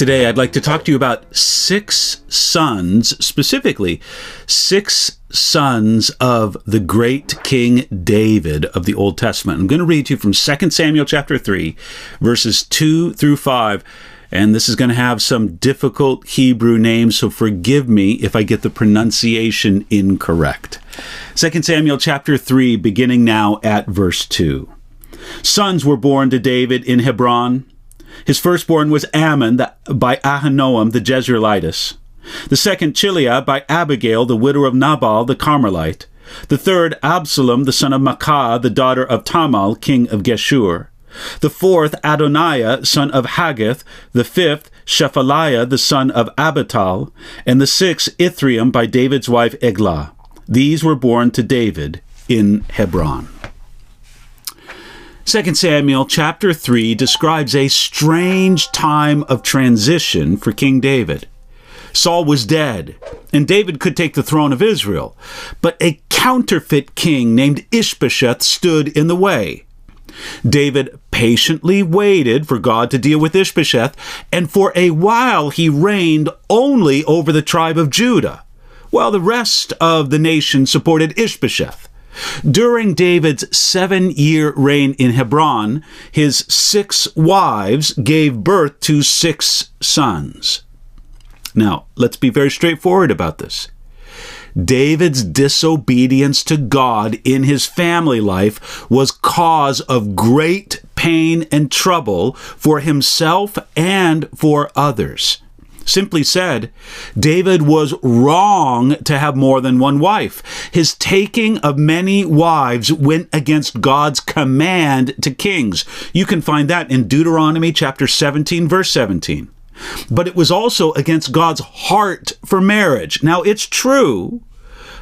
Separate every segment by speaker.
Speaker 1: Today, I'd like to talk to you about 6 sons, specifically 6 sons of the great King David of the Old Testament. I'm going to read to you from 2 Samuel chapter 3, verses 2 through 5. And this is going to have some difficult Hebrew names, so forgive me if I get the pronunciation incorrect. 2 Samuel chapter 3, beginning now at verse 2. Sons were born to David in Hebron. His firstborn was Ammon by Ahinoam the Jezreelitess. The second, Chileab by Abigail, the widow of Nabal the Carmelite. The third, Absalom, the son of Maacah, the daughter of Tamal, king of Geshur. The fourth, Adoniah, son of Haggith. The fifth, Shephaliah, the son of Abital. And the sixth, Ithream by David's wife Eglah. These were born to David in Hebron. 2 Samuel chapter 3 describes a strange time of transition for King David. Saul was dead, and David could take the throne of Israel, but a counterfeit king named Ishbosheth stood in the way. David patiently waited for God to deal with Ishbosheth, and for a while he reigned only over the tribe of Judah, while the rest of the nation supported Ishbosheth. During David's 7-year reign in Hebron, his 6 wives gave birth to 6 sons. Now, let's be very straightforward about this. David's disobedience to God in his family life was cause of great pain and trouble for himself and for others. Simply said, David was wrong to have more than one wife. His taking of many wives went against God's command to kings. You can find that in Deuteronomy chapter 17, verse 17. But it was also against God's heart for marriage. Now, it's true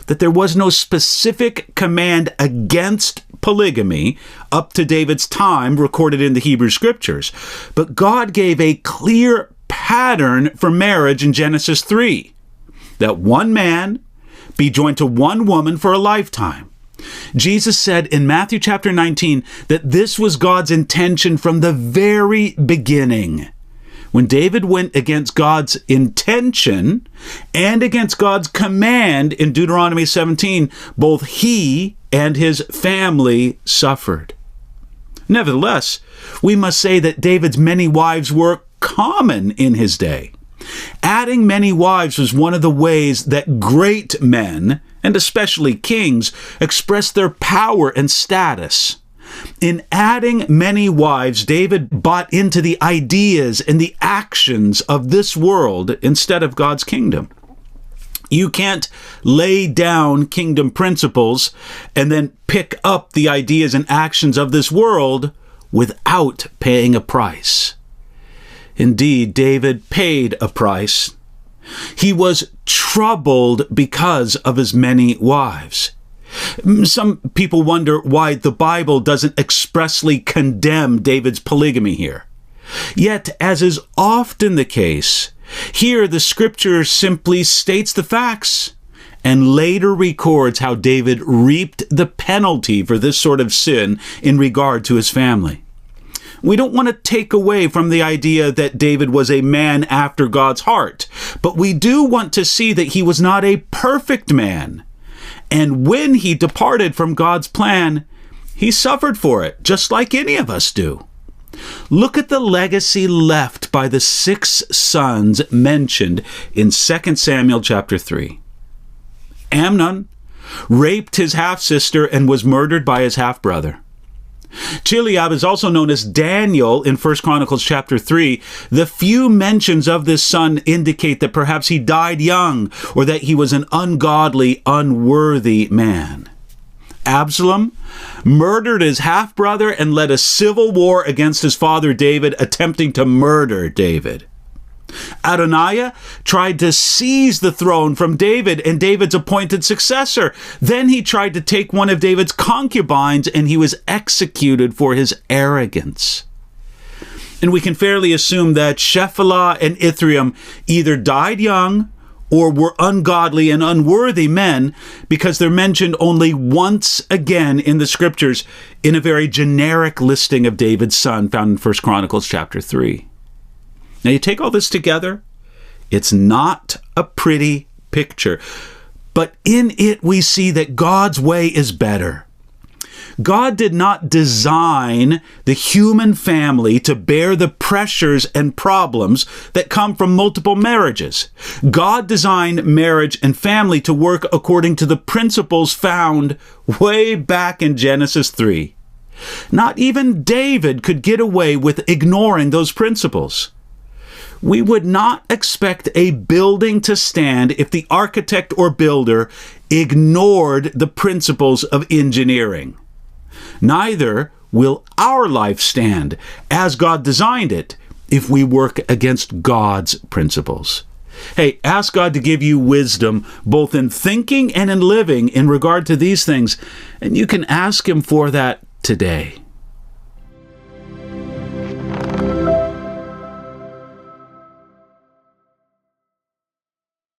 Speaker 1: that there was no specific command against polygamy up to David's time recorded in the Hebrew Scriptures, but God gave a clear pattern for marriage in Genesis 3, that one man be joined to one woman for a lifetime. Jesus said in Matthew chapter 19 that this was God's intention from the very beginning. When David went against God's intention and against God's command in Deuteronomy 17, both he and his family suffered. Nevertheless, we must say that David's many wives were common in his day. Adding many wives was one of the ways that great men, and especially kings, expressed their power and status. In adding many wives, David bought into the ideas and the actions of this world instead of God's kingdom. You can't lay down kingdom principles and then pick up the ideas and actions of this world without paying a price. Indeed, David paid a price. He was troubled because of his many wives. Some people wonder why the Bible doesn't expressly condemn David's polygamy here. Yet, as is often the case, here the Scripture simply states the facts and later records how David reaped the penalty for this sort of sin in regard to his family. We don't want to take away from the idea that David was a man after God's heart, but we do want to see that he was not a perfect man. And when he departed from God's plan, he suffered for it, just like any of us do. Look at the legacy left by the 6 sons mentioned in 2 Samuel chapter 3. Amnon raped his half-sister and was murdered by his half-brother. Chileab is also known as Daniel in 1 Chronicles chapter 3. The few mentions of this son indicate that perhaps he died young or that he was an ungodly, unworthy man. Absalom murdered his half-brother and led a civil war against his father David, attempting to murder David. Adoniah tried to seize the throne from David and David's appointed successor. Then he tried to take one of David's concubines, and he was executed for his arrogance. And we can fairly assume that Shephaliah and Ithream either died young or were ungodly and unworthy men, because they're mentioned only once again in the Scriptures in a very generic listing of David's son found in 1 Chronicles chapter 3. Now, you take all this together, it's not a pretty picture, but in it we see that God's way is better. God did not design the human family to bear the pressures and problems that come from multiple marriages. God designed marriage and family to work according to the principles found way back in Genesis 3. Not even David could get away with ignoring those principles. We would not expect a building to stand if the architect or builder ignored the principles of engineering. Neither will our life stand as God designed it if we work against God's principles. Hey, ask God to give you wisdom both in thinking and in living in regard to these things, and you can ask Him for that today.